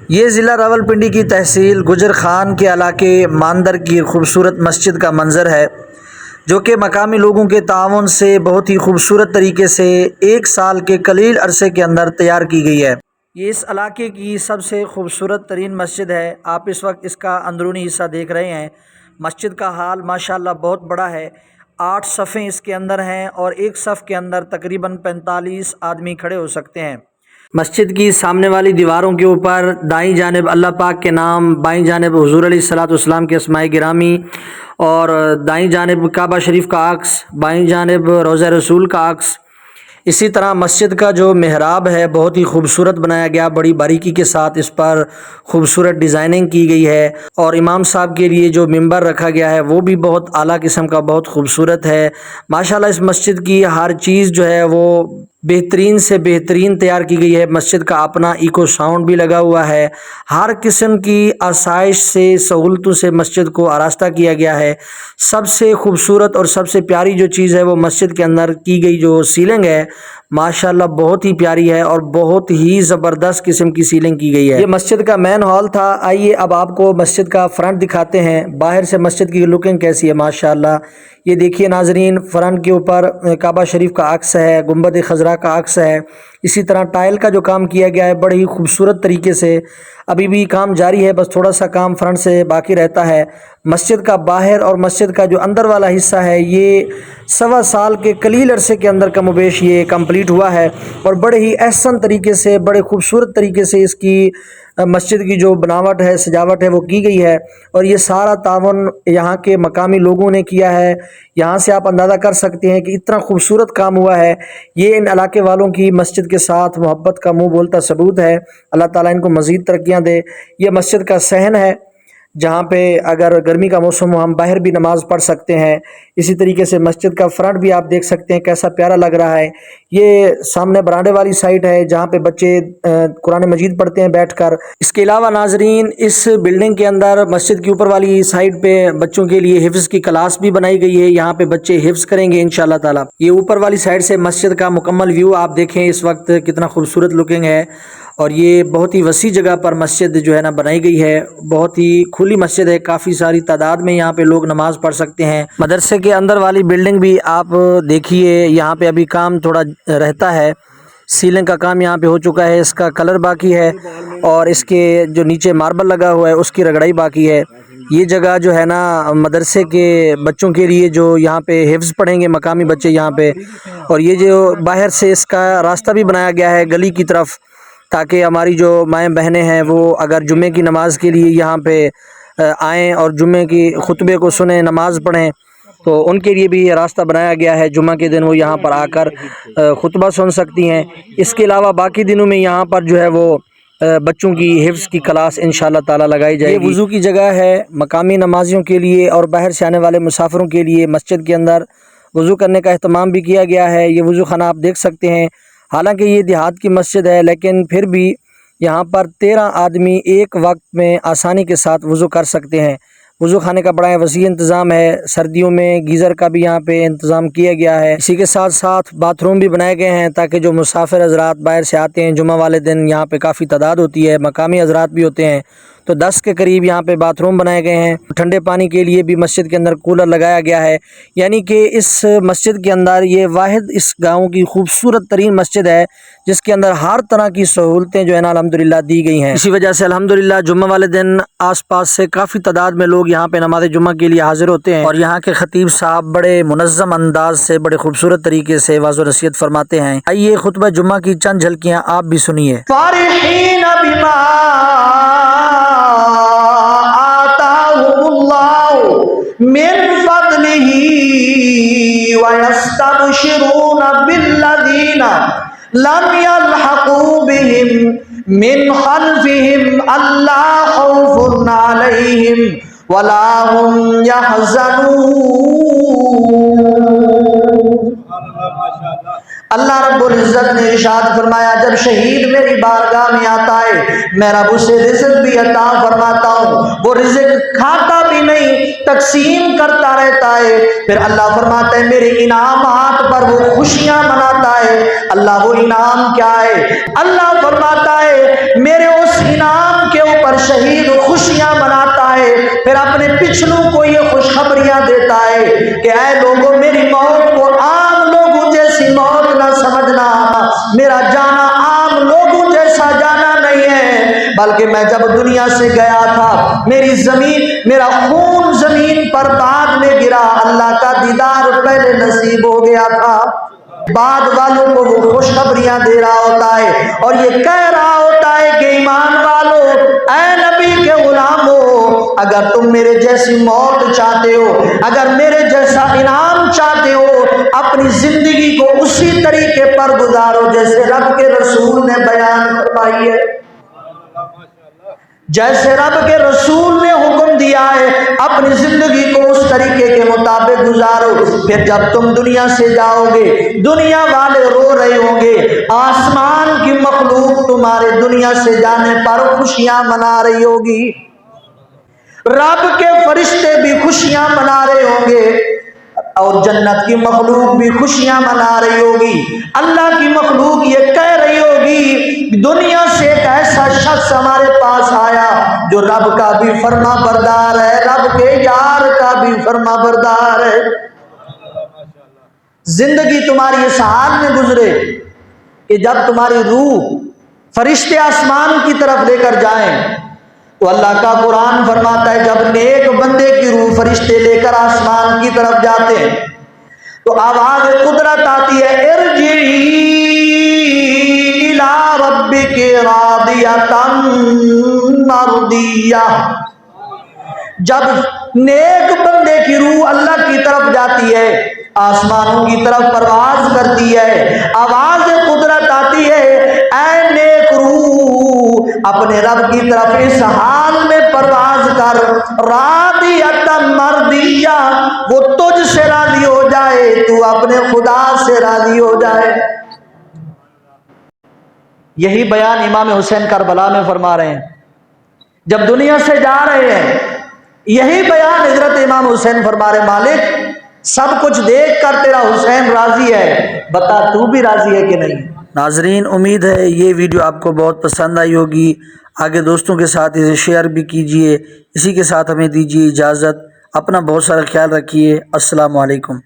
یہ ضلع راولپنڈی کی تحصیل گجر خان کے علاقے ماندر کی خوبصورت مسجد کا منظر ہے، جو کہ مقامی لوگوں کے تعاون سے بہت ہی خوبصورت طریقے سے 1 سال کے قلیل عرصے کے اندر تیار کی گئی ہے۔ یہ اس علاقے کی سب سے خوبصورت ترین مسجد ہے۔ آپ اس وقت اس کا اندرونی حصہ دیکھ رہے ہیں۔ مسجد کا حال ماشاءاللہ بہت بڑا ہے۔ 8 صفیں اس کے اندر ہیں اور ایک صف کے اندر تقریباً 45 آدمی کھڑے ہو سکتے ہیں۔ مسجد کی سامنے والی دیواروں کے اوپر دائیں جانب اللہ پاک کے نام، بائیں جانب حضور علیہ الصلوۃ والسلام کے اسماء گرامی، اور دائیں جانب کعبہ شریف کا عکس، بائیں جانب روضہ رسول کا عکس۔ اسی طرح مسجد کا جو محراب ہے بہت ہی خوبصورت بنایا گیا، بڑی باریکی کے ساتھ اس پر خوبصورت ڈیزائننگ کی گئی ہے، اور امام صاحب کے لیے جو ممبر رکھا گیا ہے وہ بھی بہت اعلیٰ قسم کا، بہت خوبصورت ہے ماشاءاللہ۔ اس مسجد کی ہر چیز جو ہے وہ بہترین سے بہترین تیار کی گئی ہے۔ مسجد کا اپنا ایکو ساؤنڈ بھی لگا ہوا ہے۔ ہر قسم کی آسائش سے، سہولتوں سے مسجد کو آراستہ کیا گیا ہے۔ سب سے خوبصورت اور سب سے پیاری جو چیز ہے وہ مسجد کے اندر کی گئی جو سیلنگ ہے ماشاءاللہ بہت ہی پیاری ہے، اور بہت ہی زبردست قسم کی سیلنگ کی گئی ہے۔ یہ مسجد کا مین ہال تھا۔ آئیے اب آپ کو مسجد کا فرنٹ دکھاتے ہیں، باہر سے مسجد کی لکنگ کیسی ہے ماشاءاللہ۔ یہ دیکھیے ناظرین، فرنٹ کے اوپر کعبہ شریف کا عکس ہے، گنبد خضرا کا عکس ہے۔ اسی طرح ٹائل کا جو کام کیا گیا ہے بڑے ہی خوبصورت طریقے سے، ابھی بھی کام جاری ہے، بس تھوڑا سا کام فرنٹ سے باقی رہتا ہے۔ مسجد کا باہر اور مسجد کا جو اندر والا حصہ ہے یہ 1.25 سال کے قلیل عرصے کے اندر کم و بیش یہ کمپلیٹ ہوا ہے، اور بڑے ہی احسن طریقے سے، بڑے خوبصورت طریقے سے اس کی مسجد کی جو بناوٹ ہے، سجاوٹ ہے وہ کی گئی ہے، اور یہ سارا تعاون یہاں کے مقامی لوگوں نے کیا ہے۔ یہاں سے آپ اندازہ کر سکتے ہیں کہ اتنا خوبصورت کام ہوا ہے۔ یہ ان علاقے والوں کی مسجد کے ساتھ محبت کا منہ بولتا ثبوت ہے۔ اللہ تعالیٰ ان کو مزید ترقیاں دے۔ یہ مسجد کا صحن ہے جہاں پہ اگر گرمی کا موسم ہو ہم باہر بھی نماز پڑھ سکتے ہیں۔ اسی طریقے سے مسجد کا فرنٹ بھی آپ دیکھ سکتے ہیں کیسا پیارا لگ رہا ہے۔ یہ سامنے برانڈے والی سائٹ ہے جہاں پہ بچے قرآن مجید پڑھتے ہیں بیٹھ کر۔ اس کے علاوہ ناظرین، اس بلڈنگ کے اندر مسجد کی اوپر والی سائٹ پہ بچوں کے لیے حفظ کی کلاس بھی بنائی گئی ہے۔ یہاں پہ بچے حفظ کریں گے انشاءاللہ تعالی۔ یہ اوپر والی سائٹ سے مسجد کا مکمل ویو آپ دیکھیں اس وقت کتنا خوبصورت لکنگ ہے، اور یہ بہت ہی وسیع جگہ پر مسجد جو ہے نا بنائی گئی ہے۔ بہت ہی کھلی مسجد ہے، کافی ساری تعداد میں یہاں پہ لوگ نماز پڑھ سکتے ہیں۔ مدرسے کے اندر والی بلڈنگ بھی آپ دیکھیے، یہاں پہ ابھی کام تھوڑا رہتا ہے، سیلنگ کا کام یہاں پہ ہو چکا ہے، اس کا کلر باقی ہے، اور اس کے جو نیچے ماربل لگا ہوا ہے اس کی رگڑائی باقی ہے۔ یہ جگہ جو ہے نا مدرسے کے بچوں کے لیے جو یہاں پہ حفظ پڑھیں گے مقامی بچے یہاں پہ، اور یہ جو باہر سے اس کا راستہ بھی بنایا گیا ہے گلی کی طرف، تاکہ ہماری جو مائیں بہنیں ہیں وہ اگر جمعے کی نماز کے لیے یہاں پہ آئیں اور جمعے کی خطبے کو سنیں، نماز پڑھیں، تو ان کے لیے بھی یہ راستہ بنایا گیا ہے۔ جمعہ کے دن وہ یہاں پر آ کر خطبہ سن سکتی ہیں۔ اس کے علاوہ باقی دنوں میں یہاں پر جو ہے وہ بچوں کی حفظ کی کلاس انشاءاللہ تعالی لگائی جائے گی۔ یہ وضو کی جگہ ہے مقامی نمازیوں کے لیے اور باہر سے آنے والے مسافروں کے لیے۔ مسجد کے اندر وضو کرنے کا اہتمام بھی کیا گیا ہے۔ یہ وضو خانہ آپ دیکھ سکتے ہیں۔ حالانکہ یہ دیہات کی مسجد ہے لیکن پھر بھی یہاں پر 13 آدمی ایک وقت میں آسانی کے ساتھ وضو کر سکتے ہیں۔ وضو خانے کا بڑا وسیع انتظام ہے۔ سردیوں میں گیزر کا بھی یہاں پہ انتظام کیا گیا ہے۔ اسی کے ساتھ ساتھ باتھ روم بھی بنائے گئے ہیں تاکہ جو مسافر حضرات باہر سے آتے ہیں جمعہ والے دن، یہاں پہ کافی تعداد ہوتی ہے، مقامی حضرات بھی ہوتے ہیں، تو 10 کے قریب یہاں پہ باتھ روم بنائے گئے ہیں۔ ٹھنڈے پانی کے لیے بھی مسجد کے اندر کولر لگایا گیا ہے، یعنی کہ اس مسجد کے اندر یہ واحد اس گاؤں کی خوبصورت ترین مسجد ہے جس کے اندر ہر طرح کی سہولتیں جو ہے نا الحمدللہ دی گئی ہیں۔ اسی وجہ سے الحمدللہ جمعہ والے دن آس پاس سے کافی تعداد میں لوگ یہاں پہ نماز جمعہ کے لیے حاضر ہوتے ہیں، اور یہاں کے خطیب صاحب بڑے منظم انداز سے، بڑے خوبصورت طریقے سے واعظ و نصیحت فرماتے ہیں۔ آئیے خطبہ جمعہ کی چند جھلکیاں آپ بھی سنیے۔ فارحین بما آتاہم اللہ من فضلہ ویستبشرون بالذین لم یلحقوا بہم من خلفہم الا خوف علیہم ولا هم يحزنون۔ اللہ رب العزت نے ارشاد فرمایا جب شہید میری بارگاہ میں آتا ہے میں رب اسے رزق بھی عطا فرماتا ہوں، وہ رزق کھاتا بھی نہیں، تقسیم کرتا رہتا ہے، پھر اللہ فرماتا ہے میرے انعامات پر وہ خوشیاں مناتا ہے۔ اللہ وہ انعام کیا ہے؟ اللہ فرماتا ہے میرے اس انعام شہید خوشیاں مناتا ہے، پھر اپنے پچھلوں کو یہ خوشخبریاں دیتا ہے کہ اے لوگوں، میری موت کو عام لوگوں جیسی موت نہ سمجھنا، میرا جانا عام لوگوں جیسا جانا نہیں ہے، بلکہ میں جب دنیا سے گیا تھا میری زمین، میرا خون زمین پر بعد میں گرا، اللہ کا دیدار پہلے نصیب ہو گیا تھا۔ بعد والوں کو وہ خوشخبریاں دے رہا ہوتا ہے اور یہ کہہ رہا ہوتا ہے کہ ایمان والو، اے نبی کے غلامو، اگر تم میرے جیسی موت چاہتے ہو، اگر میرے جیسا انعام چاہتے ہو، اپنی زندگی کو اسی طریقے پر گزارو جیسے رب کے رسول نے بیان فرمائی ہے، جیسے رب کے رسول نے حکم دیا ہے، اپنی زندگی کو اس طریقے کے مطابق گزارو۔ پھر جب تم دنیا سے جاؤ گے، دنیا والے رو رہے ہوں گے، آسمان کی مخلوق تمہارے دنیا سے جانے پر خوشیاں منا رہی ہوگی، رب کے فرشتے بھی خوشیاں منا رہے ہوں گے، اور جنت کی مخلوق بھی خوشیاں منا رہی ہوگی۔ اللہ کی مخلوق یہ کہہ رہی ہوگی، دنیا سے ایک ایسا شخص ہمارے پاس آیا جو رب کا بھی فرما بردار ہے، رب کے یار کا بھی فرما بردار ہے۔ زندگی تمہاری اس حال میں گزرے کہ جب تمہاری روح فرشتے آسمان کی طرف لے کر جائیں تو اللہ کا قرآن فرماتا ہے جب نیک بندے کی روح فرشتے لے کر آسمان کی طرف جاتے ہیں تو آواز قدرت آتی ہے، ارجعی الی ربک راضیۃ مرضیہ۔ جب نیک بندے کی روح اللہ کی طرف جاتی ہے، آسمانوں کی طرف پرواز کرتی ہے، آواز قدرت آتی ہے، اے نیک روح اپنے رب کی طرف اس حال میں پرواز کر، راضیۃ مرضیہ، وہ تجھ سے راضی ہو جائے، تو اپنے خدا سے راضی ہو جائے۔ یہی بیان امام حسین کربلا میں فرما رہے ہیں، جب دنیا سے جا رہے ہیں یہی بیان حضرت امام حسین فرما رہے، مالک سب کچھ دیکھ کر تیرا حسین راضی ہے، بتا تو بھی راضی ہے کہ نہیں۔ ناظرین، امید ہے یہ ویڈیو آپ کو بہت پسند آئی ہوگی، آگے دوستوں کے ساتھ اسے شیئر بھی کیجئے۔ اسی کے ساتھ ہمیں دیجیے اجازت، اپنا بہت سارا خیال رکھیے، السلام علیکم۔